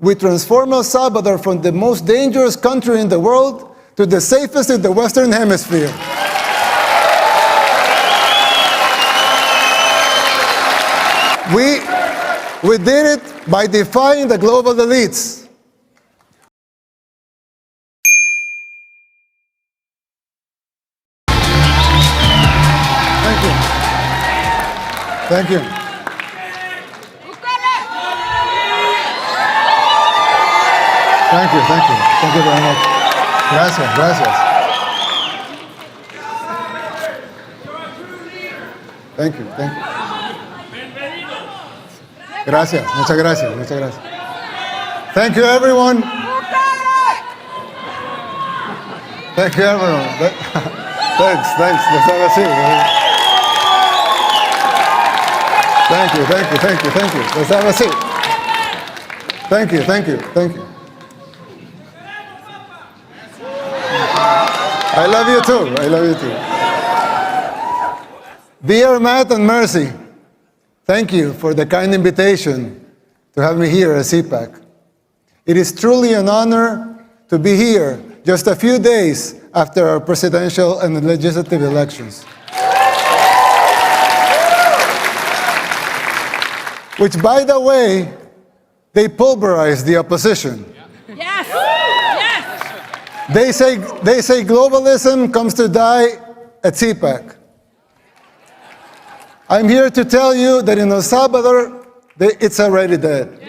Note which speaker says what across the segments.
Speaker 1: we transform El Salvador from the most dangerous country in the world to the safest in the Western Hemisphere. We did it by defying the global elites. Thank you. Thank you. Thank you, thank you. Thank you very much. Gracias, gracias. Thank you, thank you. Gracias, muchas gracias, muchas gracias. Thank you, everyone. Thank you, everyone. Thanks. Let's have a seat. Thank you. Let's have a seat. Thank you. I love you too. Dear Matt and Mercy, thank you for the kind invitation to have me here at Cpac. It is truly an honor to be here just a few days after our presidential and legislative elections. Which, by the way, they pulverized the opposition.
Speaker 2: Yes.
Speaker 1: They say globalism comes to die at Cpac. I'm here to tell you that in El Salvador, it's already dead.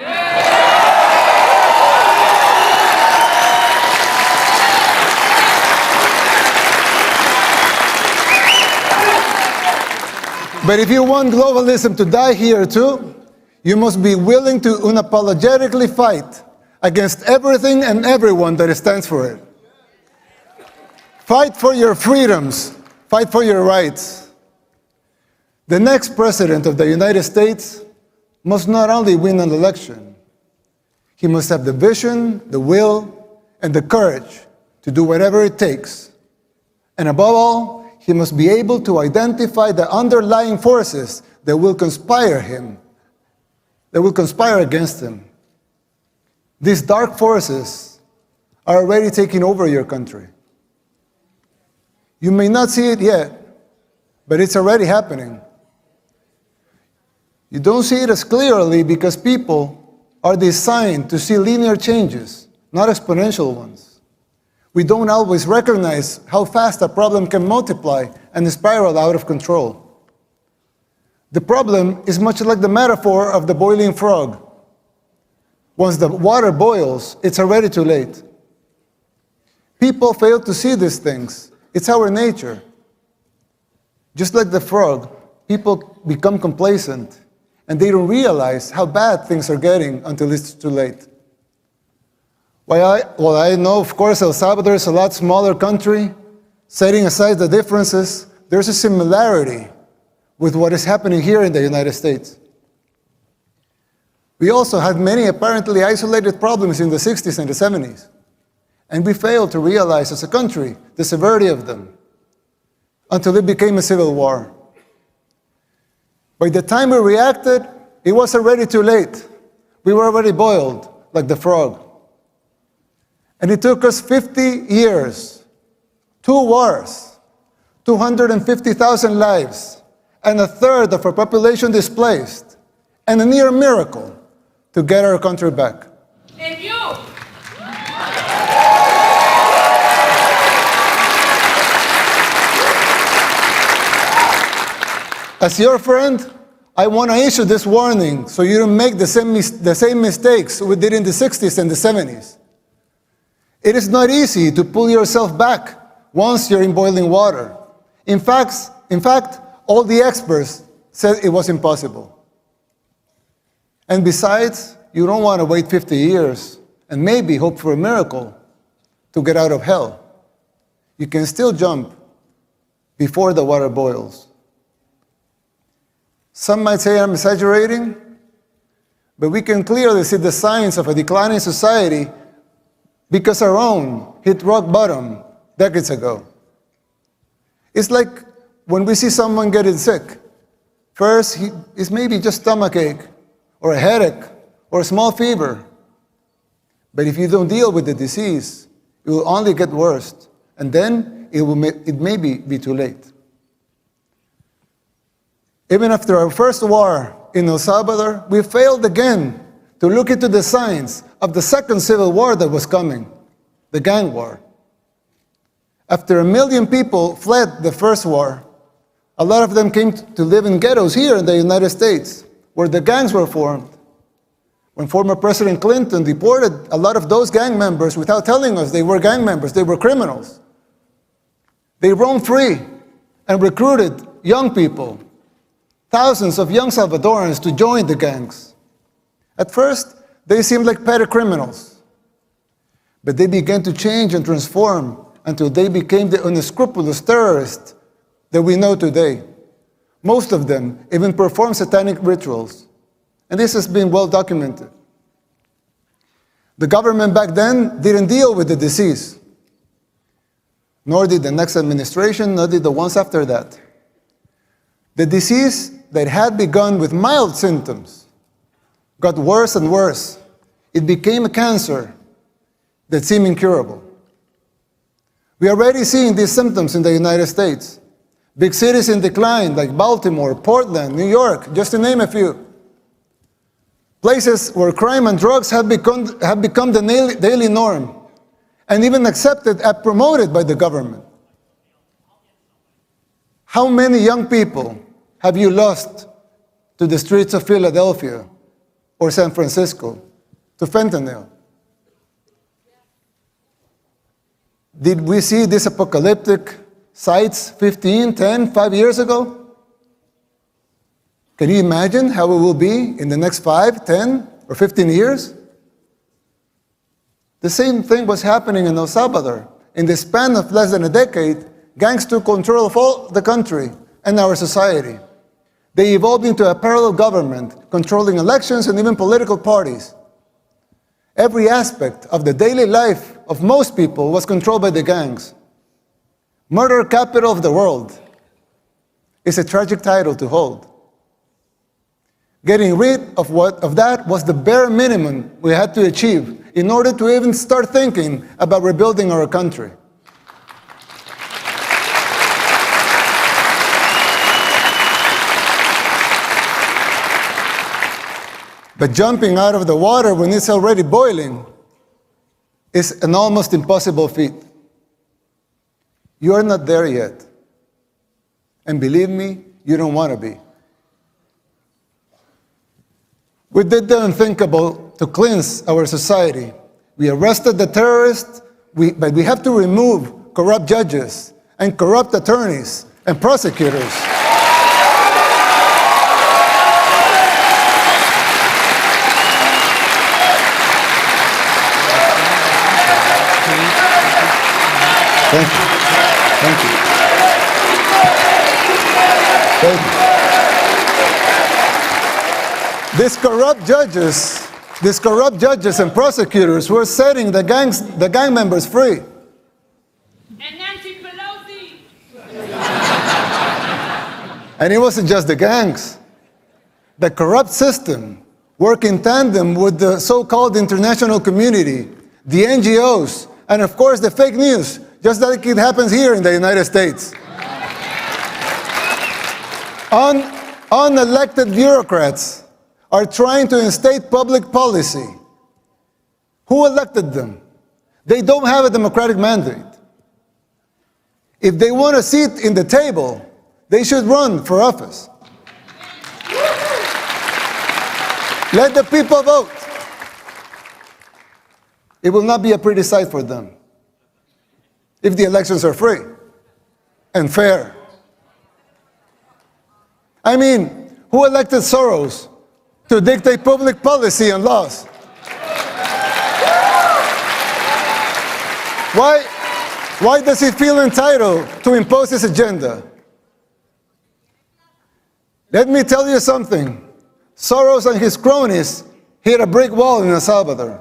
Speaker 1: But if you want globalism to die here too, you must be willing to unapologetically fight against everything and everyone that stands for it. Fight for your freedoms. Fight for your rights. The next president of the United States must not only win an election, he must have the vision, the will, and the courage to do whatever it takes. And above all, he must be able to identify the underlying forces that will conspire against him. These dark forces are already taking over your country. You may not see it yet, but it's already happening. You don't see it as clearly because people are designed to see linear changes, not exponential ones. We don't always recognize how fast a problem can multiply and spiral out of control. The problem is much like the metaphor of the boiling frog. Once the water boils, it's already too late. People fail to see these things. It's our nature. Just like the frog, people become complacent and they don't realize how bad things are getting until it's too late. While I know, of course, El Salvador is a lot smaller country, setting aside the differences, there's a similarity with what is happening here in the United States. We also had many apparently isolated problems in the 60s and the 70s. And we failed to realize as a country the severity of them until it became a civil war. By the time we reacted, it was already too late. We were already boiled like the frog. And it took us 50 years, 2 wars, 250,000 lives, and a third of our population displaced, and a near miracle to get our country back.
Speaker 2: And you.
Speaker 1: As your friend, I want to issue this warning so you don't make the same mistakes we did in the 60s and the 70s. It is not easy to pull yourself back once you're in boiling water. In fact, all the experts said it was impossible. And besides, you don't want to wait 50 years and maybe hope for a miracle to get out of hell. You can still jump before the water boils. Some might say I'm exaggerating, but we can clearly see the signs of a declining society because our own hit rock bottom decades ago. It's like when we see someone getting sick. First, it's maybe just stomachache, or a headache, or a small fever. But if you don't deal with the disease, it will only get worse, and then it may be too late. Even after our first war in El Salvador, we failed again to look into the signs of the second civil war that was coming, the gang war. After 1 million people fled the first war, a lot of them came to live in ghettos here in the United States, where the gangs were formed. When former President Clinton deported a lot of those gang members without telling us they were gang members, they were criminals. They roamed free and recruited young people, thousands of young Salvadorans, to join the gangs. At first, they seemed like petty criminals, but they began to change and transform until they became the unscrupulous terrorists that we know today. Most of them even perform satanic rituals, and this has been well documented. The government back then didn't deal with the disease, nor did the next administration, nor did the ones after that. The disease that had begun with mild symptoms got worse and worse. It became a cancer that seemed incurable. We are already seeing these symptoms in the United States. Big cities in decline like Baltimore, Portland, New York, just to name a few. Places where crime and drugs have become the daily norm, and even accepted and promoted by the government. How many young people have you lost to the streets of Philadelphia or San Francisco, to fentanyl? Did we see these apocalyptic sights 15, 10, 5 years ago? Can you imagine how it will be in the next 5, 10, or 15 years? The same thing was happening in El Salvador. In the span of less than a decade, gangs took control of all the country and our society. They evolved into a parallel government, controlling elections and even political parties. Every aspect of the daily life of most people was controlled by the gangs. Murder capital of the world is a tragic title to hold. Getting rid of that was the bare minimum we had to achieve in order to even start thinking about rebuilding our country. But jumping out of the water when it's already boiling is an almost impossible feat. You are not there yet. And believe me, you don't want to be. We did the unthinkable to cleanse our society. We arrested the terrorists, but we have to remove corrupt judges and corrupt attorneys and prosecutors. Thank you. Thank you. Thank you. These corrupt judges and prosecutors were setting the gang members free.
Speaker 2: And Nancy Pelosi.
Speaker 1: And it wasn't just the gangs. The corrupt system worked in tandem with the so-called international community, the NGOs, and of course the fake news, just like it happens here in the United States. Unelected bureaucrats are trying to instate public policy. Who elected them? They don't have a democratic mandate. If they want a seat in the table, they should run for office. Let the people vote. It will not be a pretty sight for them if the elections are free and fair. I mean, who elected Soros to dictate public policy and laws? Why does he feel entitled to impose his agenda? Let me tell you something. Soros and his cronies hit a brick wall in El Salvador.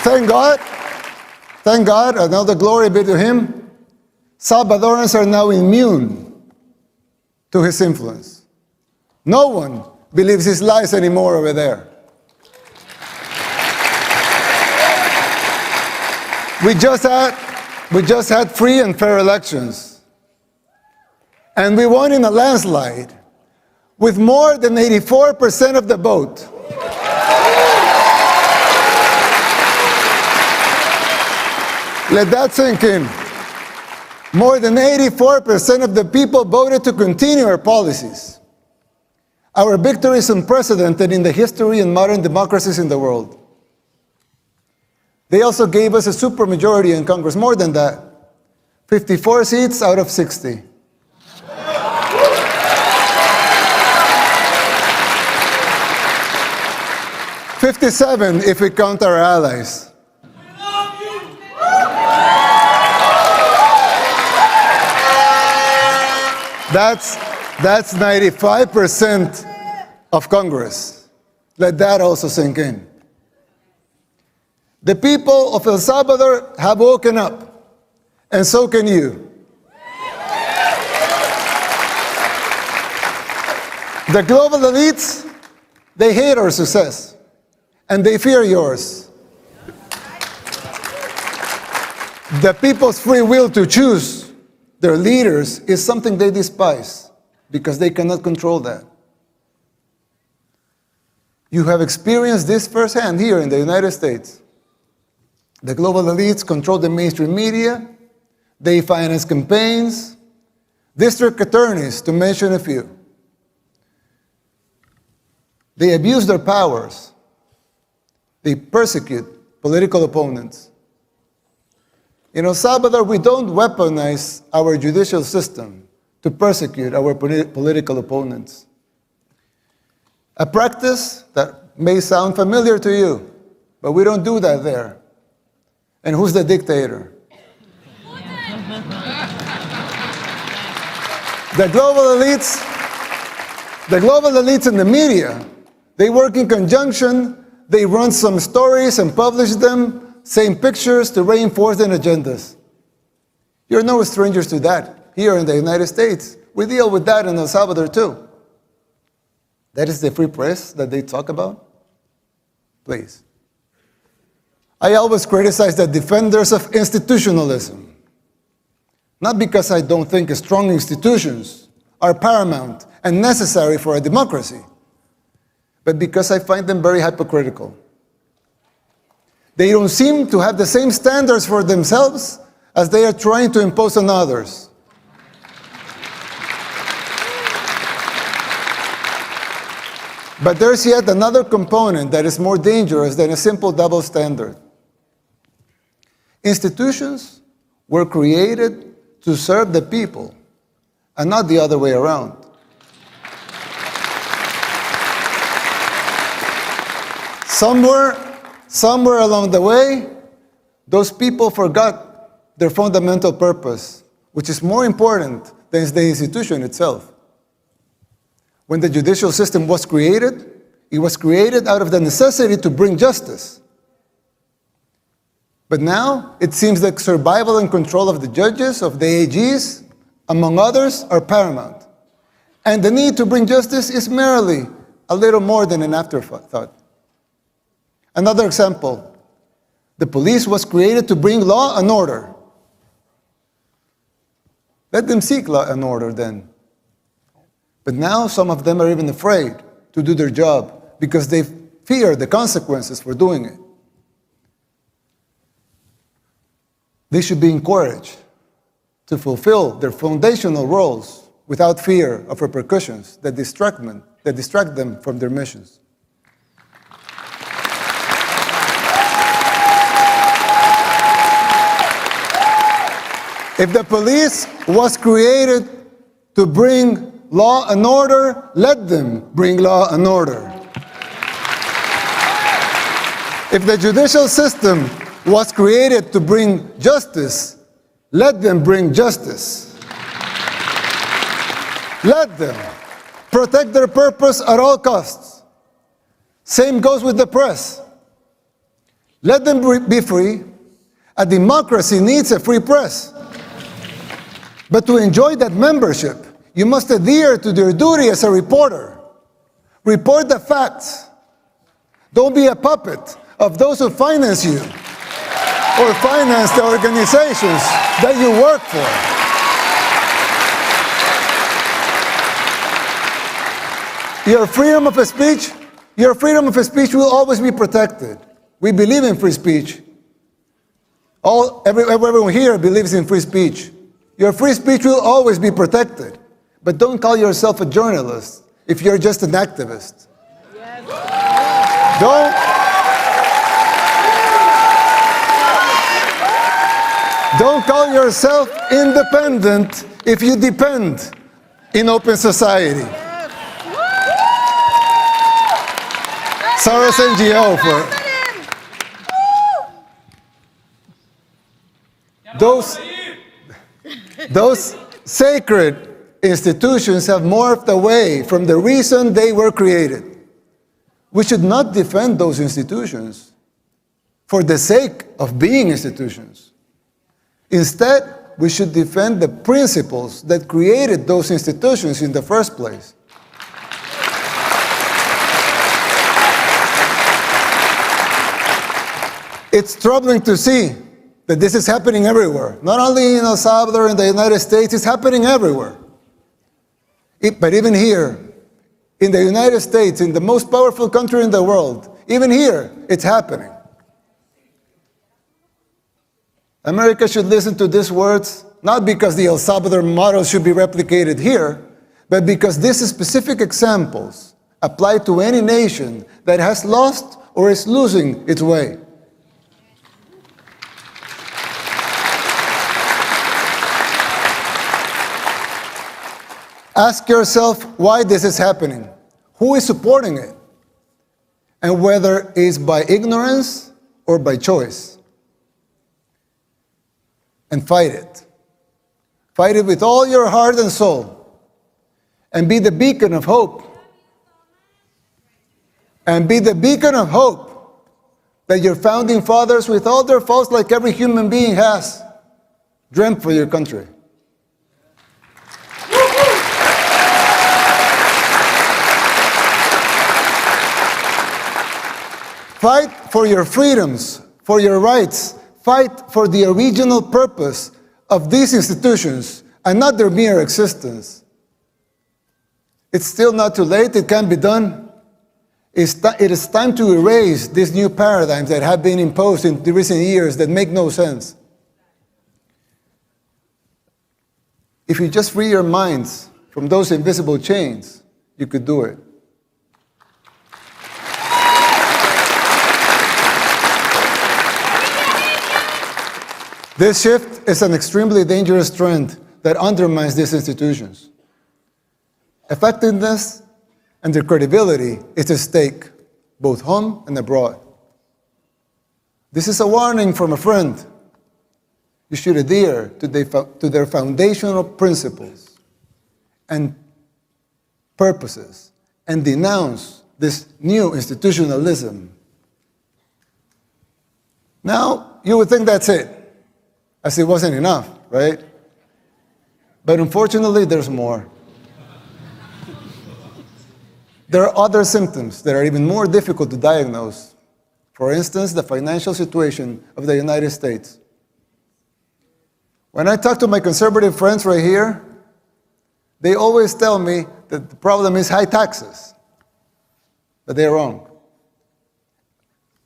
Speaker 1: Thank God, and all the glory be to him, Salvadorans are now immune to his influence. No one believes his lies anymore over there. We just had free and fair elections. And we won in a landslide with more than 84% of the vote. Let that sink in. More than 84% of the people voted to continue our policies. Our victory is unprecedented in the history and modern democracies in the world. They also gave us a supermajority in Congress, more than that. 54 seats out of 60. "57 if we count our allies. That's 95% of Congress. Let that also sink in. The people of El Salvador have woken up, and so can you. The global elites, they hate our success, and they fear yours. The people's free will to choose their leaders is something they despise because they cannot control that. You have experienced this firsthand here in the United States. The global elites control the mainstream media, they finance campaigns, district attorneys, to mention a few. They abuse their powers. They persecute political opponents. In El Salvador, we don't weaponize our judicial system to persecute our political opponents. A practice that may sound familiar to you, but we don't do that there. And who's the dictator? The global elites in the media, they work in conjunction, they run some stories and publish them, same pictures to reinforce their agendas. You're no strangers to that here in the United States. We deal with that in El Salvador too. That is the free press that they talk about? Please. I always criticize the defenders of institutionalism. Not because I don't think strong institutions are paramount and necessary for a democracy, but because I find them very hypocritical. They don't seem to have the same standards for themselves as they are trying to impose on others. But there's yet another component that is more dangerous than a simple double standard. Institutions were created to serve the people and not the other way around. Somewhere along the way, those people forgot their fundamental purpose, which is more important than the institution itself. When the judicial system was created, it was created out of the necessity to bring justice. But now, it seems that survival and control of the judges, of the AGs, among others, are paramount. And the need to bring justice is merely a little more than an afterthought. Another example, the police was created to bring law and order. Let them seek law and order then. But now some of them are even afraid to do their job because they fear the consequences for doing it. They should be encouraged to fulfill their foundational roles without fear of repercussions that distract them from their missions. If the police was created to bring law and order, let them bring law and order. If the judicial system was created to bring justice, let them bring justice. Let them protect their purpose at all costs. Same goes with the press. Let them be free. A democracy needs a free press. But to enjoy that membership, you must adhere to your duty as a reporter. Report the facts. Don't be a puppet of those who finance you or finance the organizations that you work for. Your freedom of speech will always be protected. We believe in free speech. Everyone here believes in free speech. Your free speech will always be protected. But don't call yourself a journalist if you're just an activist. Don't call yourself independent if you depend in open society. Sarah's NGO for those sacred institutions have morphed away from the reason they were created. We should not defend those institutions for the sake of being institutions. Instead, we should defend the principles that created those institutions in the first place. It's troubling to see that this is happening everywhere. Not only in El Salvador and the United States, it's happening everywhere. But even here, in the United States, in the most powerful country in the world, even here, it's happening. America should listen to these words, not because the El Salvador model should be replicated here, but because these specific examples apply to any nation that has lost or is losing its way. Ask yourself why this is happening, who is supporting it, and whether it's by ignorance or by choice. And fight it. Fight it with all your heart and soul. And be the beacon of hope. And be the beacon of hope that your founding fathers, with all their faults like every human being has, dreamt for your country. Fight for your freedoms, for your rights. Fight for the original purpose of these institutions and not their mere existence. It's still not too late. It can be done. It is time to erase these new paradigms that have been imposed in the recent years that make no sense. If you just free your minds from those invisible chains, you could do it. This shift is an extremely dangerous trend that undermines these institutions. Effectiveness and their credibility is at stake, both home and abroad. This is a warning from a friend. You should adhere to their foundational principles and purposes and denounce this new institutionalism. Now, you would think that's it. As it wasn't enough, right? But unfortunately, there's more. There are other symptoms that are even more difficult to diagnose. For instance, the financial situation of the United States. When I talk to my conservative friends right here, they always tell me that the problem is high taxes. But they're wrong.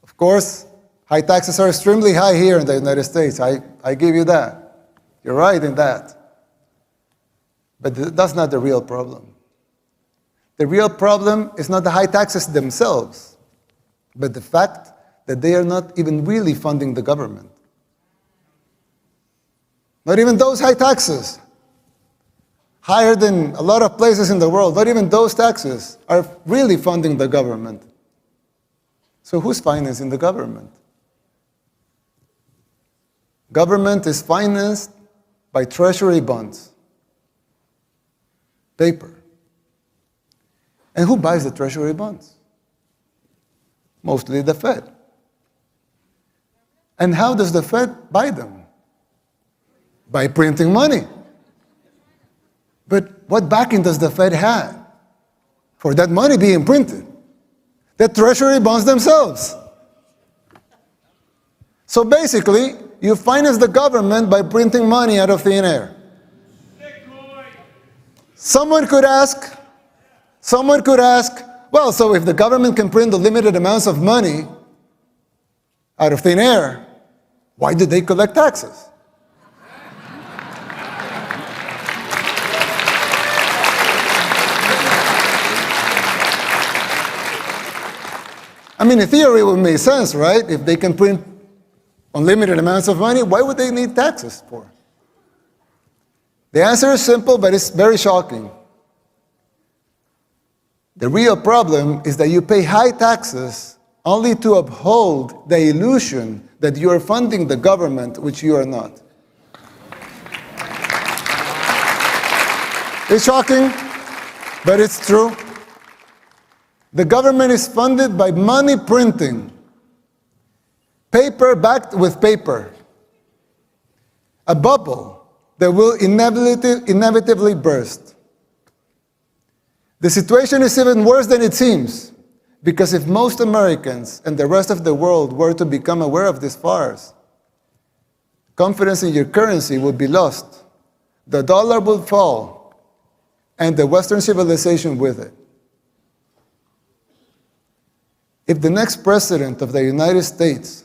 Speaker 1: Of course, high taxes are extremely high here in the United States. I give you that. You're right in that. But that's not the real problem. The real problem is not the high taxes themselves, but the fact that they are not even really funding the government. Not even those high taxes, higher than a lot of places in the world, not even those taxes are really funding the government. So who's financing the government? Government is financed by treasury bonds, paper. And who buys the treasury bonds? Mostly the Fed. And how does the Fed buy them? By printing money. But what backing does the Fed have for that money being printed. The treasury bonds themselves. So basically, you finance the government by printing money out of thin air. Someone could ask, well, so if the government can print unlimited amounts of money out of thin air, why do they collect taxes? I mean, in theory, it would make sense, right? If they can print unlimited amounts of money, why would they need taxes for? The answer is simple, but it's very shocking. The real problem is that you pay high taxes only to uphold the illusion that you are funding the government, which you are not. It's shocking, but it's true. The government is funded by money printing, paper backed with paper, a bubble that will inevitably burst. The situation is even worse than it seems, because if most Americans and the rest of the world were to become aware of this farce, confidence in your currency would be lost, the dollar would fall, and the Western civilization with it. If the next president of the United States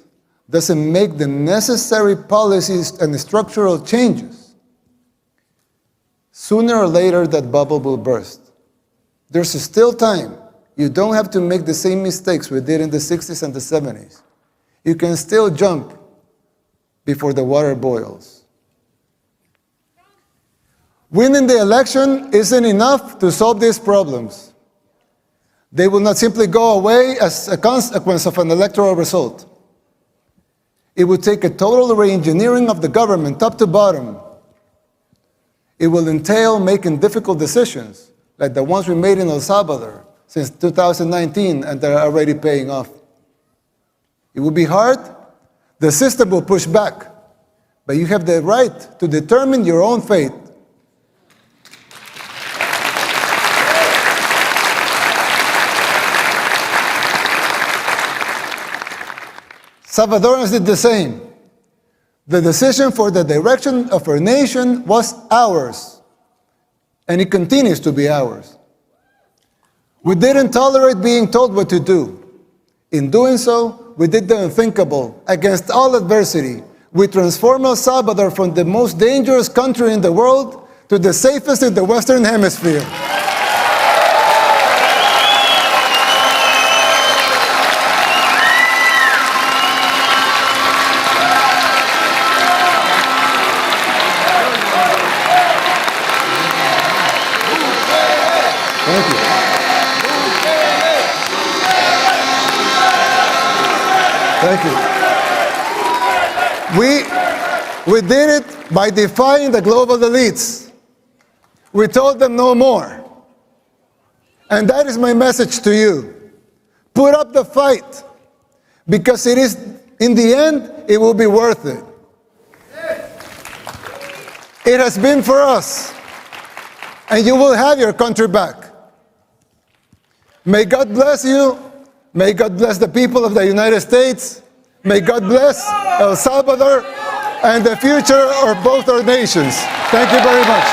Speaker 1: doesn't make the necessary policies and structural changes, sooner or later that bubble will burst. There's still time. You don't have to make the same mistakes we did in the 60s and the 70s. You can still jump before the water boils. Winning the election isn't enough to solve these problems. They will not simply go away as a consequence of an electoral result. It would take a total re-engineering of the government, top to bottom. It will entail making difficult decisions, like the ones we made in El Salvador since 2019, and they're already paying off. It will be hard. The system will push back, but you have the right to determine your own fate. Salvadorans did the same. The decision for the direction of our nation was ours, and it continues to be ours. We didn't tolerate being told what to do. In doing so, we did the unthinkable. Against all adversity, we transformed El Salvador from the most dangerous country in the world to the safest in the Western Hemisphere. Thank you. Thank you. We did it by defying the global elites. We told them no more. And that is my message to you. Put up the fight, because it is, in the end, it will be worth it. It has been for us, and you will have your country back. May God bless you. May God bless the people of the United States. May God bless El Salvador and the future of both our nations. Thank you very much.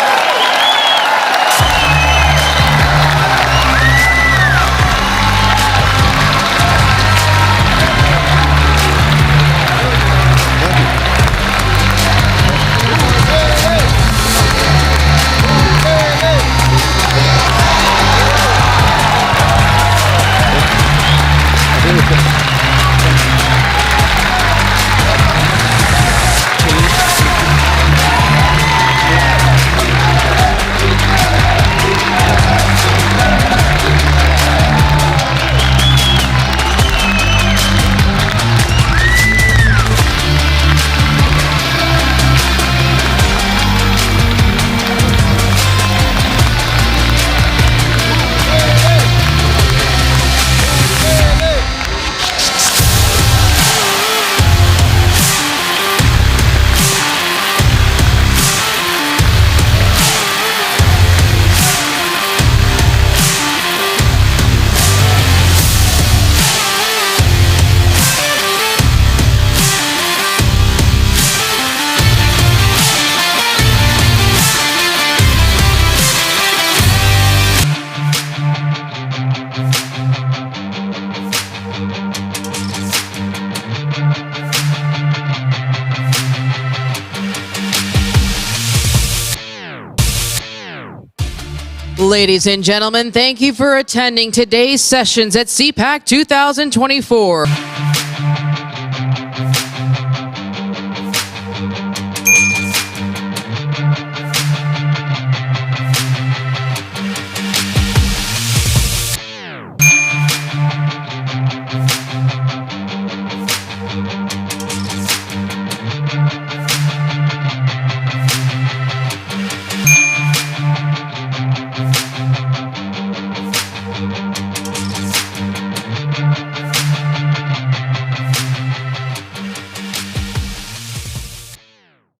Speaker 3: Ladies and gentlemen, thank you for attending today's sessions at Cpac 2024.